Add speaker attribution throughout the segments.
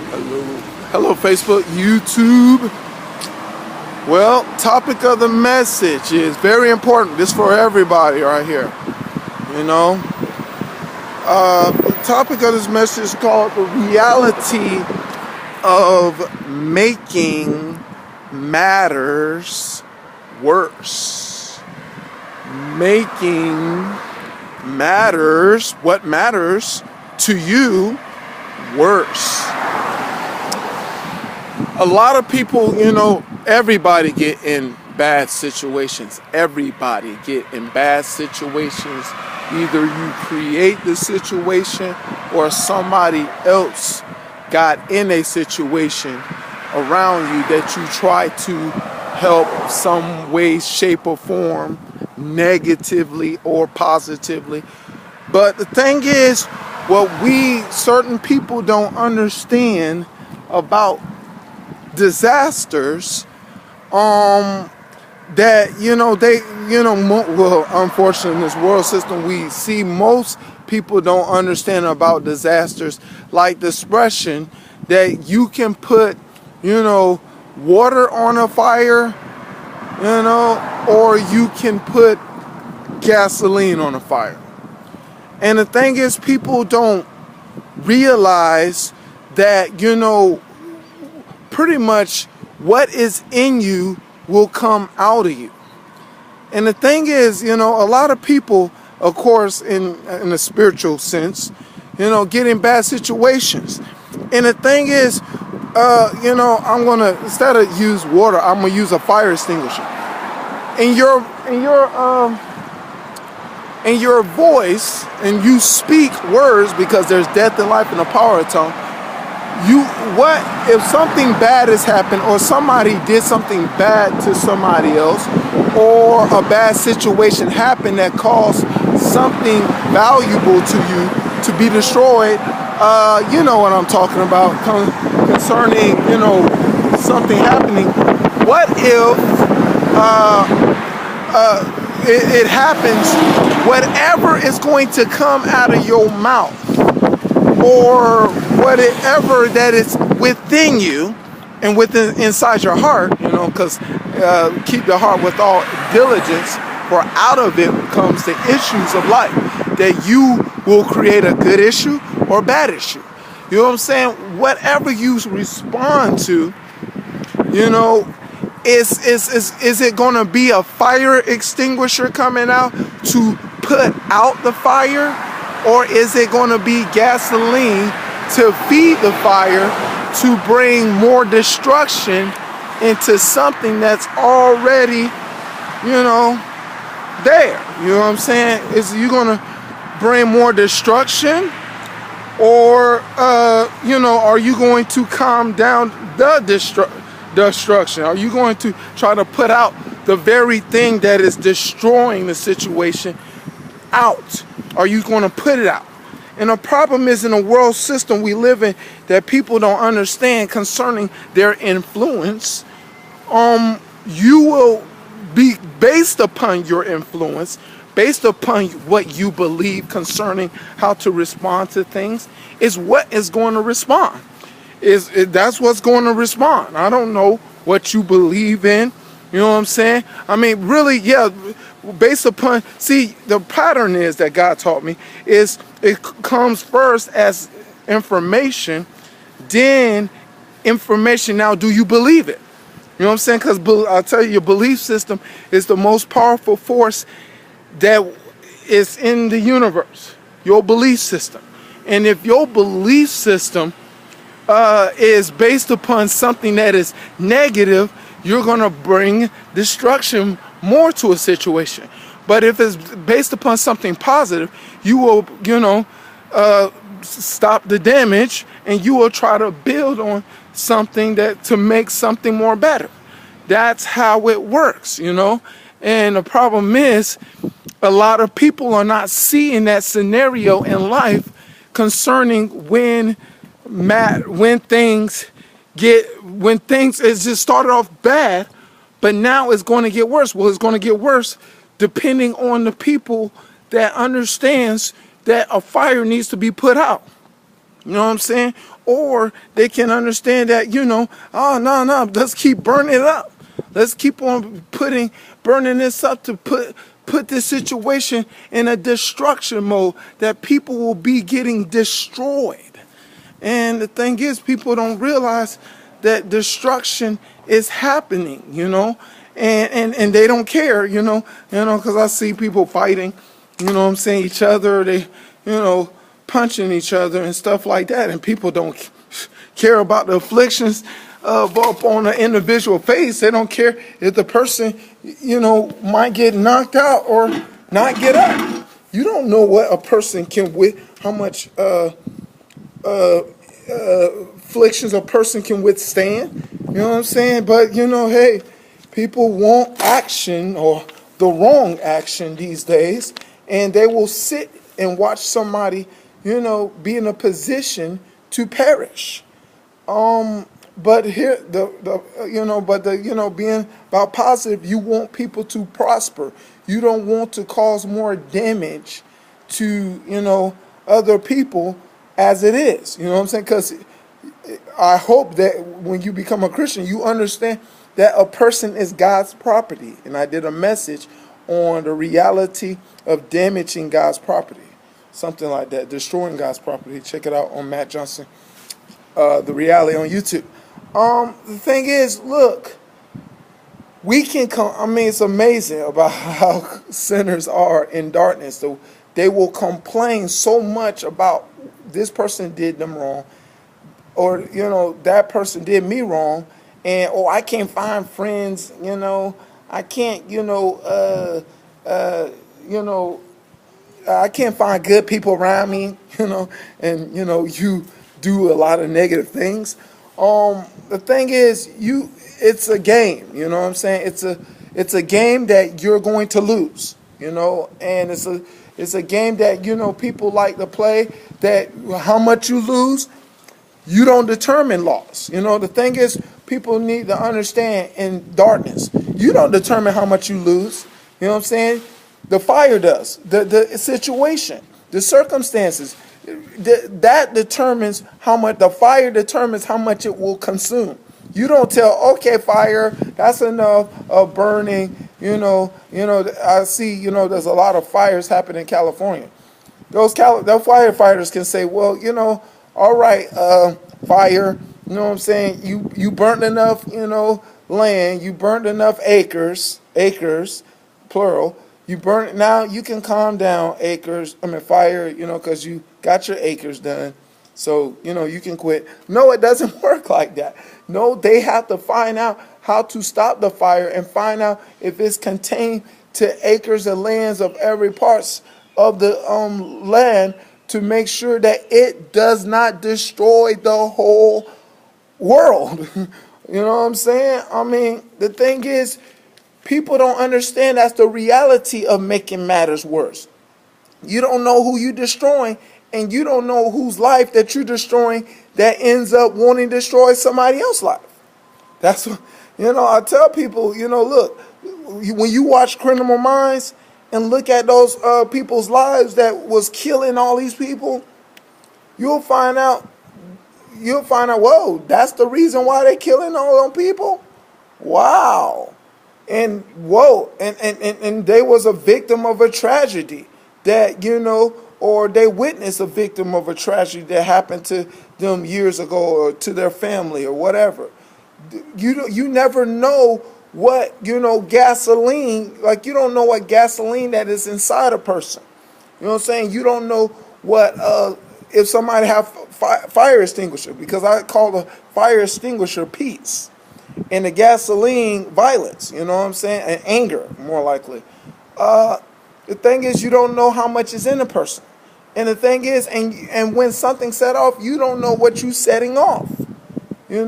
Speaker 1: Hello, hello, Facebook, YouTube. Well, topic of the message is very important. This is for everybody right here. You know, the topic of this message is called the reality of making matters worse. Making matters, what matters to you, worse. A lot of people, everybody get in bad situations. Everybody get in bad situations. Either you create the situation or somebody else got in a situation around you that you try to help some way, shape, or form, negatively or positively. But the thing is, what certain people don't understand about disasters, that unfortunately in this world system we see most people don't understand about disasters, like the expression that you can put water on a fire, or you can put gasoline on a fire. And the thing is, people don't realize that pretty much what is in you will come out of you. And the thing is, a lot of people, of course, in a spiritual sense, get in bad situations. And the thing is, I'm gonna, instead of use water, I'm gonna use a fire extinguisher. In your voice, and you speak words, because there's death and life in the power of tongue. What if something bad has happened, or somebody did something bad to somebody else, or a bad situation happened that caused something valuable to you to be destroyed? You know what I'm talking about, concerning something happening. What if it happens? Whatever is going to come out of your mouth, or whatever that is within you and inside your heart, because keep the heart with all diligence, for out of it comes the issues of life, that you will create a good issue or a bad issue. You know what I'm saying? Whatever you respond to, is it going to be a fire extinguisher coming out to put out the fire? Or is it going to be gasoline to feed the fire, to bring more destruction into something that's already, there? You know what I'm saying? Is you going to bring more destruction? Or, are you going to calm down the destruction? Are you going to try to put out the very thing that is destroying the situation out? Are you going to put it out? And the problem is, in the world system we live in, that people don't understand concerning their influence. You will be based upon your influence, based upon what you believe concerning how to respond to things, is what is going to respond. That's what's going to respond. I don't know what you believe in. You know what I'm saying? I mean, really, yeah, based upon, see, the pattern is that God taught me is it comes first as information, then information. Now, do you believe it? You know what I'm saying? Because I'll tell you, your belief system is the most powerful force that is in the universe, your belief system. And if your belief system is based upon something that is negative, you're going to bring destruction more to a situation. But if it's based upon something positive, you will, stop the damage, and you will try to build on something to make something more better. That's how it works, And the problem is, a lot of people are not seeing that scenario in life concerning when things it's just started off bad, but now it's going to get worse. Well, it's going to get worse depending on the people that understands that a fire needs to be put out. You know what I'm saying? or they can understand that, oh, no, let's keep burning it up. Let's keep on burning this up to put this situation in a destruction mode that people will be getting destroyed. And the thing is, people don't realize that destruction is happening, and they don't care, because I see people fighting, each other, they, punching each other and stuff like that, and people don't care about the afflictions up on an individual face. They don't care if the person, might get knocked out or not get up. You don't know what a person can how much afflictions a person can withstand. You know what I'm saying? But hey, people want action or the wrong action these days, and they will sit and watch somebody, be in a position to perish. But here, being about positive, you want people to prosper. You don't want to cause more damage to, other people as it is. You know what I'm saying? Because I hope that when you become a Christian, you understand that a person is God's property. And I did a message on the reality of damaging God's property. Something like that, destroying God's property. Check it out on Matt Johnson, The Reality on YouTube. The thing is, look, we can come. I mean, it's amazing about how sinners are in darkness. So they will complain so much about this person did them wrong, or that person did me wrong, and I can't find friends. I can't. I can't find good people around me. And you do a lot of negative things. The thing is, it's a game, what I'm saying? It's a game that you're going to lose, and it's a game that, people like to play, that how much you lose, you don't determine loss. The thing is, people need to understand in darkness, you don't determine how much you lose. You know what I'm saying? The fire does, the situation, the circumstances. That determines how much, the fire determines how much it will consume. You don't tell, okay, fire, that's enough of burning. I see, there's a lot of fires happening in California. Those firefighters can say, well, all right, fire, you know what I'm saying? You burnt enough, land, you burnt enough acres, plural. You burn it, now you can calm down, fire, because you got your acres done. So, you can quit. No, it doesn't work like that. No, they have to find out how to stop the fire and find out if it's contained to acres and lands of every parts of the land to make sure that it does not destroy the whole world. You know what I'm saying? I mean, the thing is, people don't understand that's the reality of making matters worse. You don't know who you're destroying, and you don't know whose life that you're destroying that ends up wanting to destroy somebody else's life. That's what, I tell people, look, when you watch Criminal Minds and look at those people's lives that was killing all these people, you'll find out, whoa, that's the reason why they're killing all them people? Wow. And whoa, and they was a victim of a tragedy that, or they witnessed a victim of a tragedy that happened to them years ago or to their family or whatever. You never know what, gasoline, like you don't know what gasoline that is inside a person. You know what I'm saying? You don't know what, if somebody have fire extinguisher, because I call the fire extinguisher peace. And the gasoline, violence, you know what I'm saying? And anger, more likely. The thing is, you don't know how much is in a person. And the thing is, and when something's set off, you don't know what you're setting off. And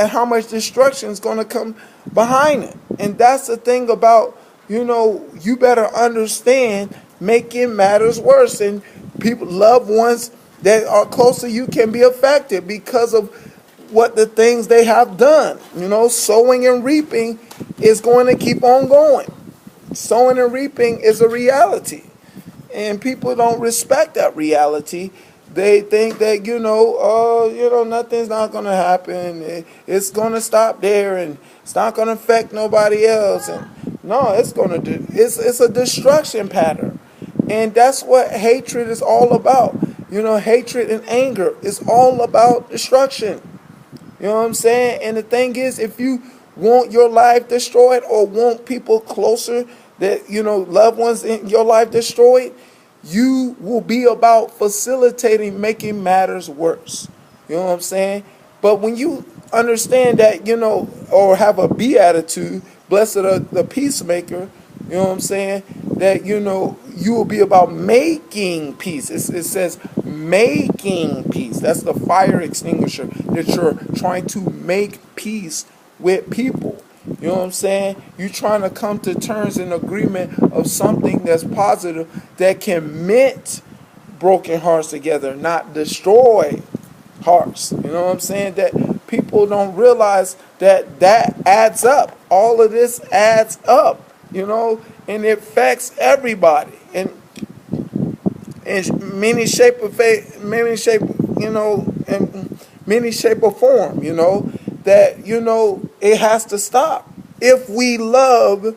Speaker 1: how much destruction is going to come behind it. And that's the thing about, you better understand making matters worse. And people, loved ones that are close to you can be affected because of what the things they have done. Sowing and reaping is going to keep on going. Sowing and reaping is a reality. And people don't respect that reality. They think that, nothing's not going to happen. It's going to stop there, and it's not going to affect nobody else. And no, it's going to do. It's a destruction pattern, and that's what hatred is all about. Hatred and anger is all about destruction. You know what I'm saying? And the thing is, if you want your life destroyed or want people closer that, loved ones in your life destroyed, you will be about facilitating making matters worse. You know what I'm saying? But when you understand that, or have a beatitude, blessed are the peacemaker, you know what I'm saying? That, you will be about making peace. It says making peace. That's the fire extinguisher, that you're trying to make peace with people. You know what I'm saying? You're trying to come to terms and agreement of something that's positive that can mend broken hearts together, not destroy hearts. You know what I'm saying? That people don't realize that adds up. All of this adds up, and it affects everybody in many shape or form, that, it has to stop. If we love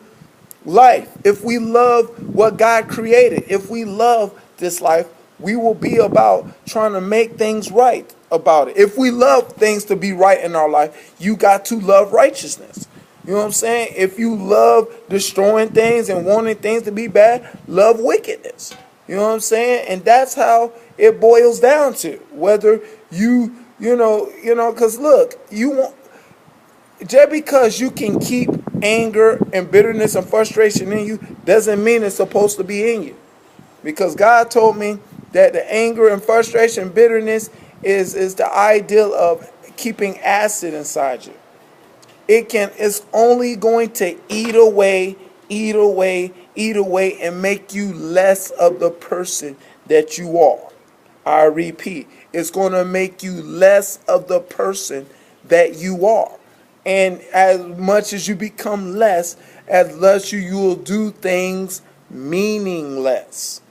Speaker 1: life, if we love what God created, if we love this life, we will be about trying to make things right about it. If we love things to be right in our life, you got to love righteousness. You know what I'm saying? If you love destroying things and wanting things to be bad, love wickedness. You know what I'm saying? And that's how it boils down to. Whether because look, just because you can keep anger and bitterness and frustration in you doesn't mean it's supposed to be in you. Because God told me that the anger and frustration, bitterness is the ideal of keeping acid inside you. It's only going to eat away, and make you less of the person that you are. I repeat, it's going to make you less of the person that you are. And as much as you become less, as less you will do things meaningless.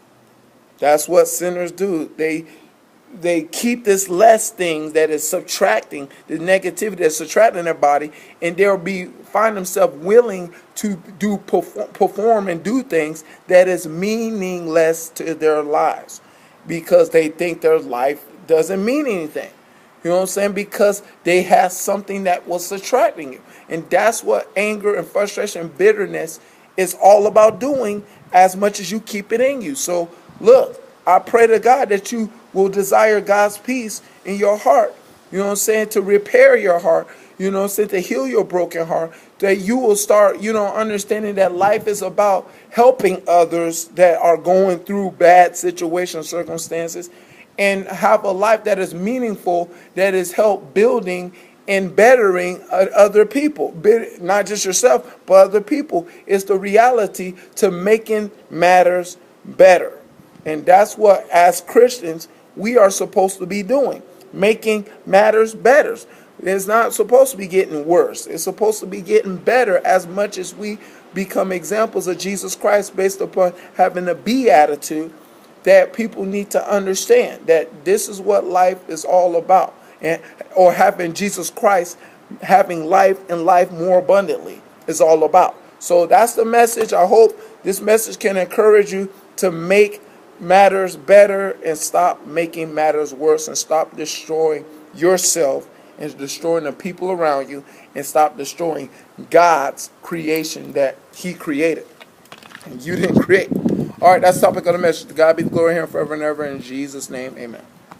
Speaker 1: That's what sinners do. They keep this less thing that is subtracting, the negativity that's subtracting their body, and find themselves willing to perform and do things that is meaningless to their lives, because they think their life doesn't mean anything. You know what I'm saying? Because they have something that was subtracting you. And that's what anger and frustration and bitterness is all about doing, as much as you keep it in you. So look, I pray to God that you will desire God's peace in your heart. You know what I'm saying? To repair your heart. You know what I'm saying? To heal your broken heart. That you will start, understanding that life is about helping others that are going through bad situations, circumstances, and have a life that is meaningful, that is help building and bettering other people. Not just yourself, but other people. It's the reality to making matters better. And that's what, as Christians, we are supposed to be doing. Making matters better. It's not supposed to be getting worse. It's supposed to be getting better, as much as we become examples of Jesus Christ, based upon having a beatitude, that people need to understand that this is what life is all about. Or having Jesus Christ, having life and life more abundantly is all about. So that's the message. I hope this message can encourage you to make matters better and stop making matters worse, and stop destroying yourself and destroying the people around you, and stop destroying God's creation that He created and you didn't create. All right, that's the topic of the message. To God be the glory here and forever and ever. In Jesus' name, amen.